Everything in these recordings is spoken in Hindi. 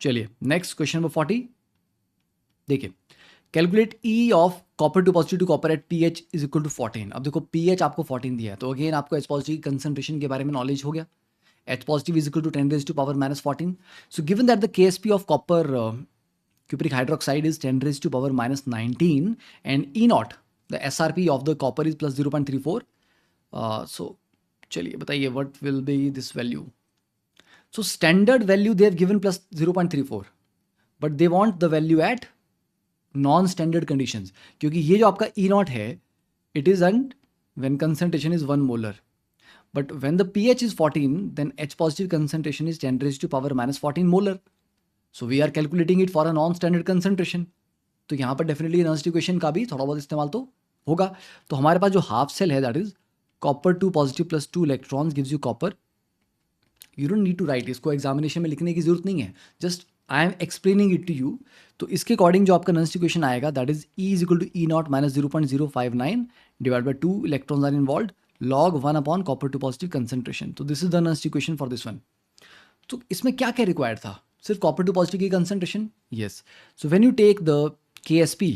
चलिए नेक्स्ट क्वेश्चन नंबर 40 देखिए, calculate e of copper two positive to copper at p h is equal to 14। अब देखो पी एच आपको 14 दिया है, तो अगेन आपको एच पॉजिटिव की कंसंट्रेशन के बारे में नॉलेज हो गया। H positive is equal to 10 raised to power minus 14. So given that the KSP of copper cupric hydroxide is 10 raised to power minus 19 and E naught the SRP of the copper is plus 0.34. So चलिए बताइए what will be this value. So standard value they have given plus 0.34 but they want the value at non standard conditions, क्योंकि ये जो आपका ई नॉट है it is and when concentration is 1 molar, but when the pH is 14 then H positive concentration is 10 raised to power minus 14 molar. So we are calculating it for a non standard concentration. तो यहाँ पर डेफिनेटली एनर्जी इक्वेशन का भी थोड़ा बहुत इस्तेमाल तो होगा. तो हमारे पास जो हाफ सेल है that is copper 2 positive plus 2 electrons gives you copper. You don't need to write, इसको एग्जामिनेशन में लिखने की जरूरत नहीं है, just I am explaining it to you. तो इसके अकॉर्डिंग जो आपका नॉन इक्वेशन आएगा that is e is equal to e not minus 0.059 divide by 2 electrons are involve log 1 upon copper 2 positive concentration. तो दिस इज द नॉन इक्वेशन फॉर दिस वन. तो इसमें क्या क्या रिक्वायर्ड था, सिर्फ कॉपर 2 पॉजिटिव की concentration. Yes, so when you take the KSP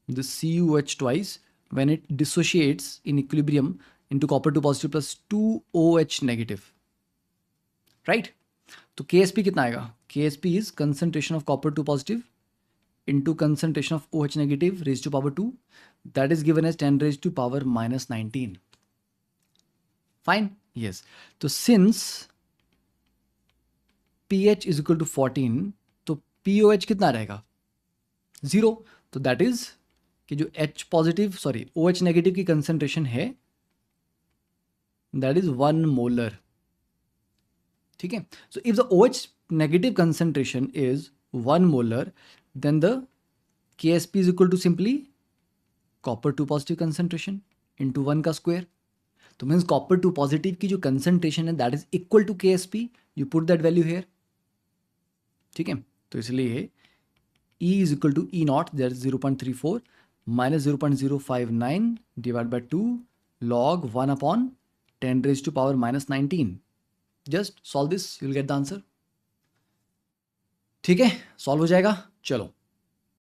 the CuH twice when it dissociates in equilibrium into copper 2 positive plus 2 OH negative, right? तो KSP कितना आएगा, KSP is concentration of copper 2 positive into concentration of OH negative raised to power 2, that is given as 10 raised to power minus 19. Fine, yes. तो since pH is equal to 14 तो POH कितना रहेगा, 0. तो that is कि जो H positive sorry OH negative की कंसंट्रेशन है दैट इज 1 मोलर. ठीक है, so if the OH negative concentration is 1 molar then the KSP is equal to simply copper 2 positive concentration into 1 का स्क्वायर. तो मीन्स कॉपर 2 पॉजिटिव की जो कंसंट्रेशन है that is equal to KSP, you put that value here. ठीक है, तो इसलिए E is equal to E naught, that is 0.34 minus 0.059 divided by 2 log 1 upon 10 raised to power minus 19. Just solve this, you'll get the answer. ठीक है, सॉल्व हो जाएगा. चलो